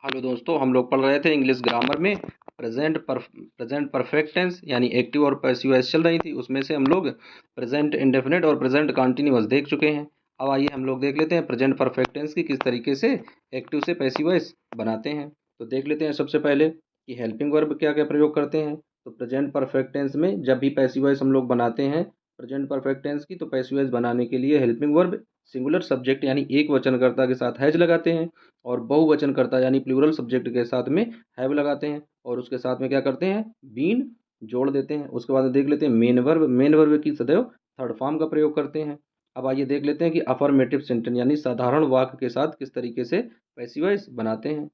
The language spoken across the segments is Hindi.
हेलो दोस्तों, हम लोग पढ़ रहे थे इंग्लिश ग्रामर में प्रेजेंट परफेक्ट टेंस यानी एक्टिव और पैसिव वॉइस चल रही थी। उसमें से हम लोग प्रेजेंट इंडेफिनिट और प्रेजेंट कंटीन्यूअस देख चुके हैं। अब आइए हम लोग देख लेते हैं प्रेजेंट परफेक्ट टेंस की किस तरीके से एक्टिव से पैसिव वॉइस बनाते हैं। तो देख लेते हैं सबसे पहले कि हेल्पिंग वर्ब क्या क्या प्रयोग करते हैं। तो प्रेजेंट परफेक्ट टेंस में जब भी पैसिव वॉइस हम लोग बनाते हैं प्रेजेंट परफेक्ट टेंस की, तो पैसिव वॉइस बनाने के लिए हेल्पिंग वर्ब सिंगुलर सब्जेक्ट यानी एक वचनकर्ता के साथ हैज लगाते हैं और बहुवचनकर्ता यानी प्लूरल सब्जेक्ट के साथ में हैव लगाते हैं और उसके साथ में क्या करते हैं, बीन जोड़ देते हैं। उसके बाद में देख लेते हैं मेन वर्ब की सदैव थर्ड फॉर्म का प्रयोग करते हैं। अब आइए देख लेते हैं कि अफर्मेटिव सेंटेंस यानी साधारण वाक्य के साथ किस तरीके से पैसिव वॉइस बनाते हैं।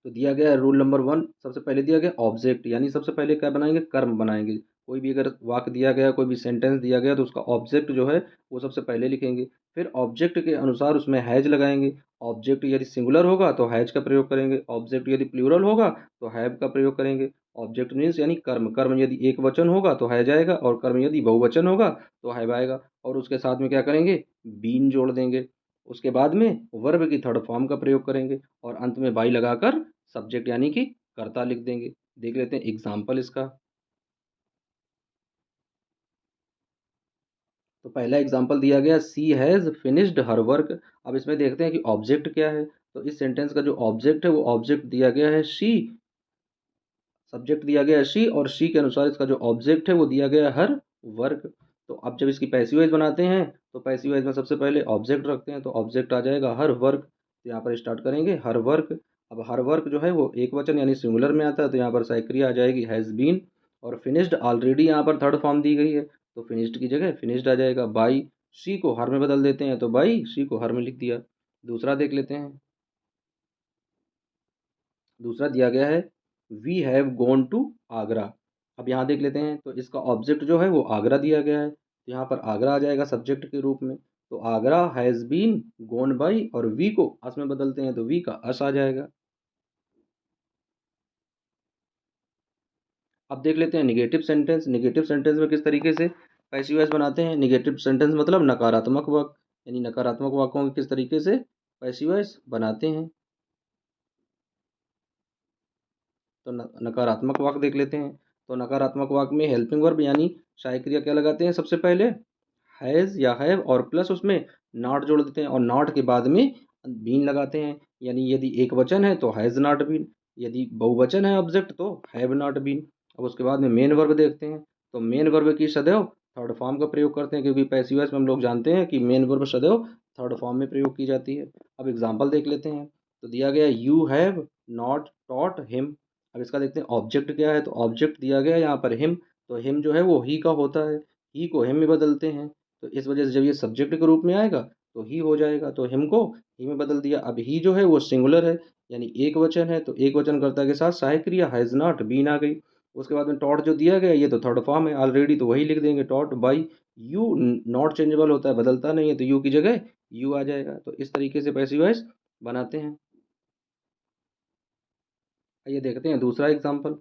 तो दिया गया है रूल नंबर 1। सबसे पहले दिया गया ऑब्जेक्ट, यानी सबसे पहले क्या बनाएंगे, कर्म बनाएंगे। कोई भी अगर वाक्य दिया गया, कोई भी सेंटेंस दिया गया, तो उसका ऑब्जेक्ट जो है वो सबसे पहले लिखेंगे। फिर ऑब्जेक्ट के अनुसार उसमें हैज लगाएंगे। ऑब्जेक्ट यदि सिंगुलर होगा तो हैज का प्रयोग करेंगे, ऑब्जेक्ट यदि प्लूरल होगा तो हैव का प्रयोग करेंगे। ऑब्जेक्ट मीन्स यानी कर्म, कर्म यदि एक वचन होगा तो हैज आएगा और कर्म यदि बहुवचन होगा तो हैव आएगा। और उसके साथ में क्या करेंगे, बीन जोड़ देंगे। उसके बाद में वर्ब की थर्ड फॉर्म का प्रयोग करेंगे और अंत में बाई लगाकर सब्जेक्ट यानी कि कर्ता लिख देंगे। देख लेते हैं एग्जाम्पल इसका। तो पहला एग्जाम्पल दिया गया, सी हैज़ फिनिश्ड हर वर्क। अब इसमें देखते हैं कि ऑब्जेक्ट क्या है। तो इस सेंटेंस का जो ऑब्जेक्ट है वो ऑब्जेक्ट दिया गया है शी, सब्जेक्ट दिया गया है शी और शी के अनुसार इसका जो ऑब्जेक्ट है वो दिया गया है हर वर्क। तो अब जब इसकी पैसिव वॉइस बनाते हैं तो पैसिव वॉइस में सबसे पहले ऑब्जेक्ट रखते हैं, तो ऑब्जेक्ट आ जाएगा हर वर्क। तो यहाँ पर स्टार्ट करेंगे हर वर्क। अब हर वर्क जो है वो एक वचन यानी सिंगुलर में आता है, तो यहाँ पर साइक्रिया आ जाएगी हैज़ बीन। और फिनिश्ड ऑलरेडी यहाँ पर थर्ड फॉर्म दी गई है, तो फिनिश्ड की जगह फिनिश्ड आ जाएगा। बाई सी को हर में बदल देते हैं, तो बाई सी को हर में लिख दिया। दूसरा देख लेते हैं। दूसरा दिया गया है, we have gone to Agra. अब यहाँ देख लेते हैं, तो इसका ऑब्जेक्ट जो है वो आगरा दिया गया है, तो यहाँ पर आगरा आ जाएगा सब्जेक्ट के रूप में। तो Agra has been gone by और वी को अस में बदलते हैं, तो वी का अस आ जाएगा। अब देख लेते हैं निगेटिव सेंटेंस। निगेटिव सेंटेंस में किस तरीके से पैसिव वॉइस बनाते हैं। निगेटिव सेंटेंस मतलब नकारात्मक वाक्य, यानी नकारात्मक वाक्यों की किस तरीके से पैसिव वॉइस बनाते हैं। तो नकारात्मक वाक्य देख लेते हैं। तो नकारात्मक वाक्य में हेल्पिंग वर्ब यानी सहायक क्रिया क्या लगाते हैं, सबसे पहले हैज़ या हैव और प्लस उसमें नॉट जोड़ देते हैं और नॉट के बाद में बीन लगाते हैं। यानी यदि एक वचन है तो हैज़ नॉट बीन, यदि बहुवचन है ऑब्जेक्ट तो हैव नॉट बीन। अब उसके बाद में मेन वर्ब देखते हैं। तो मेन वर्ब की सदैव थर्ड फॉर्म का प्रयोग करते हैं, क्योंकि पैसिव वॉइस में हम लोग जानते हैं कि मेन वर्ब सदैव थर्ड फॉर्म में प्रयोग की जाती है। अब एग्जाम्पल देख लेते हैं। तो दिया गया you have not taught him. अब इसका देखते हैं ऑब्जेक्ट क्या है। तो ऑब्जेक्ट दिया गया है यहाँ पर हिम, तो हिम जो है वो ही का होता है, ही को हिम में बदलते हैं। तो इस वजह से जब ये सब्जेक्ट के रूप में आएगा तो ही हो जाएगा, तो हिम को ही में बदल दिया। अब ही जो है वो सिंगुलर है यानी एक वचन है, तो एक वचन कर्ता के साथ सहायक क्रिया हैज़ नॉट बीन आ गई। उसके बाद में टॉट जो दिया गया ये तो थर्ड फॉर्म है ऑलरेडी, तो वही लिख देंगे taught by you. Not changeable होता है, बदलता नहीं है, तो यू की जगह यू आ जाएगा। तो इस तरीके से पैसिव वॉइस बनाते हैं। आइए देखते हैं दूसरा एग्जाम्पल।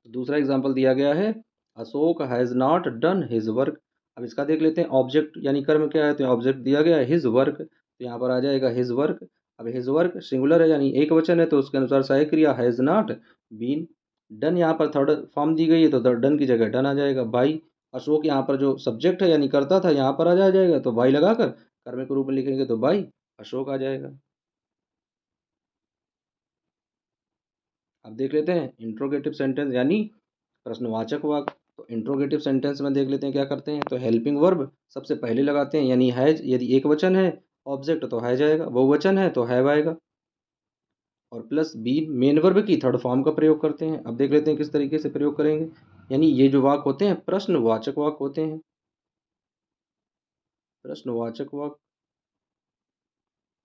दूसरा एग्जाम्पल दिया गया है, Ashok has not done his work. अब इसका देख लेते हैं ऑब्जेक्ट यानी कर्म क्या है। तो ऑब्जेक्ट दिया गया है हिज वर्क, तो यहाँ पर आ जाएगा हिज वर्क। अब हिज वर्क सिंगुलर है यानी एक वचन है, तो उसके अनुसार सहायक क्रिया हैज़ नॉट बीन। डन यहाँ पर थर्ड फॉर्म दी गई है, तो डन की जगह डन आ जाएगा। बाई अशोक यहाँ पर जो सब्जेक्ट है यानी करता था यहाँ पर आ जाएगा, तो बाई लगाकर कर्म के रूप में लिखेंगे, तो बाई अशोक आ जाएगा। अब देख लेते हैं इंट्रोगेटिव सेंटेंस यानी प्रश्नवाचक वाक्य। तो इंट्रोगेटिव सेंटेंस में देख लेते हैं क्या करते हैं। तो हेल्पिंग वर्ब सबसे पहले लगाते हैं यानी हैज, यदि एक वचन है ऑब्जेक्ट तो हैज आएगा, बहुवचन है तो हैव आएगा और प्लस बी मेन वर्ब की थर्ड फॉर्म का प्रयोग करते हैं। अब देख लेते हैं किस तरीके से प्रयोग करेंगे। यानी ये जो वाक्य होते हैं प्रश्नवाचक वाक्य होते हैं। प्रश्नवाचक वाक्य,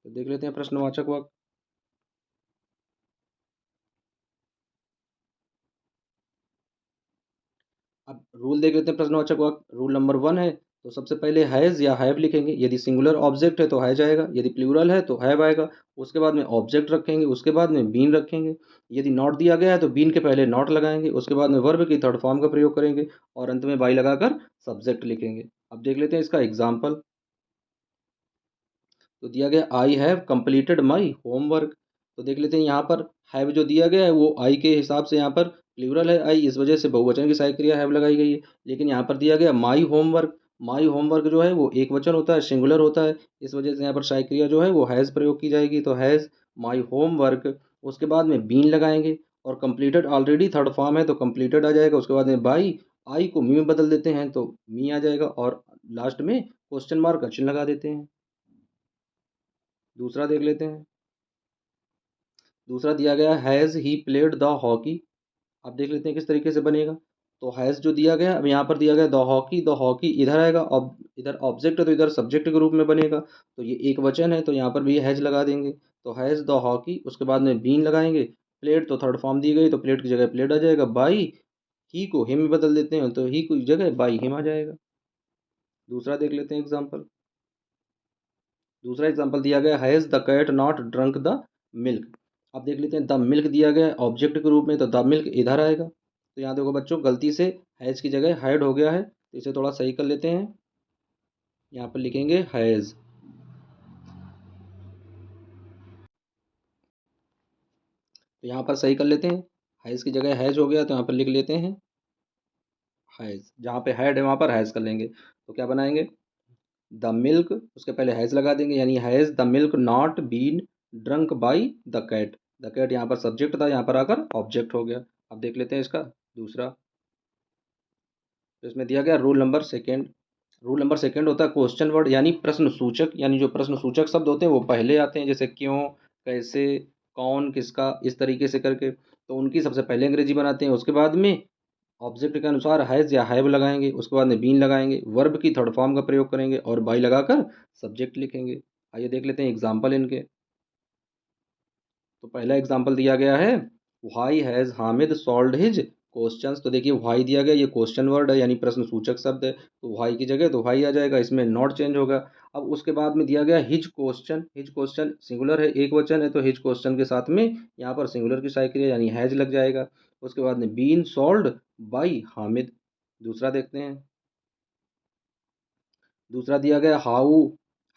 तो देख लेते हैं प्रश्नवाचक वाक्य। अब रूल देख लेते हैं प्रश्नवाचक वाक्य। रूल नंबर 1 है, तो सबसे पहले हैज़ या हैव लिखेंगे। यदि सिंगुलर ऑब्जेक्ट है तो हैज आएगा, यदि प्लूरल है तो हैव आएगा। उसके बाद में ऑब्जेक्ट रखेंगे, उसके बाद में बीन रखेंगे। यदि नॉट दिया गया है तो बीन के पहले नॉट लगाएंगे, उसके बाद में वर्ब की थर्ड फॉर्म का प्रयोग करेंगे और अंत में बाई लगाकर सब्जेक्ट लिखेंगे। अब देख लेते हैं इसका एग्जाम्पल। तो दिया गया I have completed my homework. तो देख लेते हैं यहाँ पर हैव जो दिया गया है वो आई के हिसाब से यहाँ पर प्लूरल है आई, इस वजह से बहुवचन की सहायक क्रिया हैव लगाई गई है। लेकिन यहाँ पर दिया गया माई होमवर्क जो है वो एक वचन होता है, सिंगुलर होता है, इस वजह से यहाँ पर सहायक क्रिया जो है वो हैज़ प्रयोग की जाएगी। तो हैज़ माई होमवर्क, उसके बाद में बीन लगाएंगे और कंप्लीटेड ऑलरेडी थर्ड फॉर्म है तो कंप्लीटेड आ जाएगा। उसके बाद में बाई, आई को मी में बदल देते हैं तो मी आ जाएगा और लास्ट में क्वेश्चन मार्क का चिन्ह लगा देते हैं। दूसरा देख लेते हैं। दूसरा दिया गया has he played the hockey. अब देख लेते हैं किस तरीके से बनेगा। तो हैज़ जो दिया गया, अब यहाँ पर दिया गया द हॉकी इधर आएगा, अब इधर ऑब्जेक्ट है तो इधर सब्जेक्ट के रूप में बनेगा। तो ये एक वचन है तो यहाँ पर भी हैज़ लगा देंगे। तो हैज़ द हॉकी, उसके बाद में बीन लगाएंगे। प्लेड तो थर्ड फॉर्म दी गई तो प्लेड की जगह प्लेड आ जाएगा। बाई, ही को हिम में बदल देते हैं तो ही की जगह बाई हिम आ जाएगा। दूसरा देख लेते हैं एग्जाम्पल। दूसरा एग्जाम्पल दिया गया has the cat not drunk the milk. अब देख लेते हैं द मिल्क दिया गया है ऑब्जेक्ट के रूप में तो द मिल्क इधर आएगा। तो यहाँ देखो बच्चों गलती से हैज़ की जगह हैड हो गया है तो इसे थोड़ा सही कर लेते हैं। यहाँ पर लिखेंगे हैज़। तो यहाँ पर सही कर लेते हैं, हैज़ की जगह हैज़ हो गया तो यहाँ पर लिख लेते हैं हैज़। जहाँ पे हैड है वहाँ पर हैज़ कर लेंगे। तो क्या बनाएंगे, द मिल्क, उसके पहले हैज़ लगा देंगे यानी has the milk not been drunk by the cat. The cat यहाँ पर सब्जेक्ट था, यहाँ पर आकर ऑब्जेक्ट हो गया। अब देख लेते हैं इसका दूसरा। तो इसमें दिया गया रूल नंबर सेकंड होता है क्वेश्चन वर्ड यानी प्रश्न सूचक, यानी जो प्रश्न सूचक शब्द होते हैं वो पहले आते हैं, जैसे क्यों, कैसे, कौन, किसका, इस तरीके से करके। तो उनकी सबसे पहले अंग्रेजी बनाते हैं, उसके बाद में ऑब्जेक्ट के अनुसार हैज़ या हैव लगाएंगे, उसके बाद में बीन लगाएंगे, वर्ब की थर्ड फॉर्म का प्रयोग करेंगे और बाई लगाकर सब्जेक्ट लिखेंगे। आइए देख लेते हैं एग्जाम्पल इनके। तो पहला एग्जाम्पल दिया गया है why has Hamid solved his questions. तो देखिए व्हाई दिया गया, ये क्वेश्चन वर्ड है यानी प्रश्न सूचक शब्द है तो व्हाई की जगह तो व्हाई आ जाएगा, इसमें नॉट चेंज होगा। अब उसके बाद में दिया गया हिज क्वेश्चन सिंगुलर है, एक वचन है तो हिज क्वेश्चन के साथ में यहाँ पर सिंगुलर की सहायक क्रिया यानी हैज लग जाएगा। उसके बाद में बीन सॉल्व्ड बाई हामिद। दूसरा देखते हैं। दूसरा दिया गया how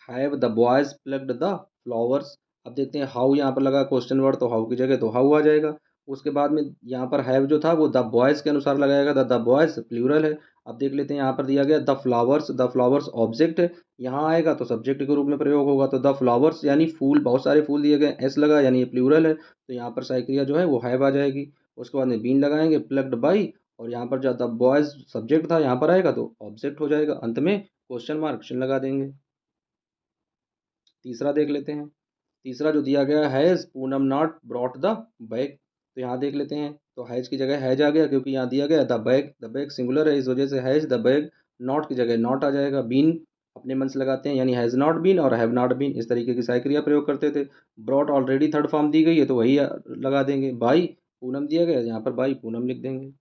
have the boys plugged the flowers. अब देखते हैं हाउ यहाँ पर लगा क्वेश्चन वर्ड तो हाउ की जगह तो हाउ आ जाएगा। उसके बाद में यहाँ पर हैव जो था वो द बॉयज के अनुसार लगाएगा, द बॉयज प्लूरल है। अब देख लेते हैं यहाँ पर दिया गया द फ्लावर्स ऑब्जेक्ट है, यहाँ आएगा तो सब्जेक्ट के रूप में प्रयोग होगा। तो द फ्लावर्स यानी फूल, बहुत सारे फूल दिए गए, एस लगा यानी ये प्लूरल है तो यहाँ पर सहायक क्रिया जो है वो हैव आ जाएगी। उसके बाद में बीन लगाएंगे प्लग्ड बाई और यहाँ पर जो द बॉयज सब्जेक्ट था यहाँ पर आएगा तो ऑब्जेक्ट हो जाएगा। अंत में क्वेश्चन मार्क चिन्ह लगा देंगे। तीसरा देख लेते हैं। तीसरा जो दिया गया has Poonam not brought the bag. तो यहाँ देख लेते हैं तो हैज़ की जगह हैज आ गया क्योंकि यहाँ दिया गया द बैग सिंगुलर है, इस वजह से हैज़ द बैग, नॉट की जगह नॉट आ जाएगा। बीन अपने मन से लगाते हैं यानी हैज़ नॉट बीन और हैव नॉट बीन, इस तरीके की सहायक क्रिया प्रयोग करते थे। ब्रॉट ऑलरेडी थर्ड फॉर्म दी गई है तो वही लगा देंगे। बाई पूनम दिया गया यहाँ पर बाई पूनम लिख देंगे।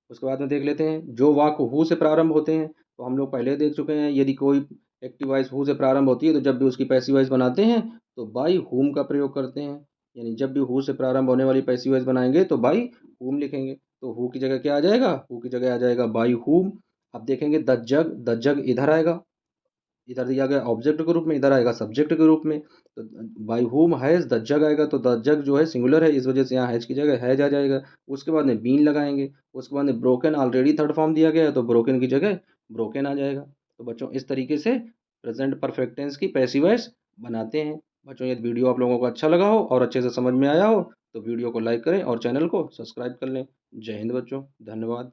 उसके बाद में देख लेते हैं जो वाक्य हु से प्रारंभ होते हैं। तो हम लोग पहले देख चुके हैं यदि कोई एक्टिव वॉइस हु से प्रारंभ होती है तो जब भी उसकी पैसिव वॉइस बनाते हैं तो बाई हुम का प्रयोग करते हैं, यानी जब भी हु से प्रारंभ होने वाली पैसिव वॉइस बनाएंगे तो बाई हुम लिखेंगे। तो हु की जगह क्या आ जाएगा, हु की जगह आ जाएगा बाई हुम। अब देखेंगे द जग इधर आएगा, इधर दिया गया ऑब्जेक्ट के रूप में, इधर आएगा सब्जेक्ट के रूप में। तो बाई होम हैज़ द जग आएगा तो द जग जो है सिंगुलर है, इस वजह से यहाँ हैज़ की जगह हैज आ जाएगा। उसके बाद में बीन लगाएंगे, उसके बाद में ब्रोकन ऑलरेडी थर्ड फॉर्म दिया गया है तो ब्रोकन की जगह ब्रोकन आ जाएगा। तो बच्चों इस तरीके से प्रेजेंट परफेक्ट टेंस की पैसिव वॉइस बनाते हैं। बच्चों यदि वीडियो आप लोगों को अच्छा लगा हो और अच्छे से समझ में आया हो तो वीडियो को लाइक करें और चैनल को सब्सक्राइब कर लें। जय हिंद बच्चों, धन्यवाद।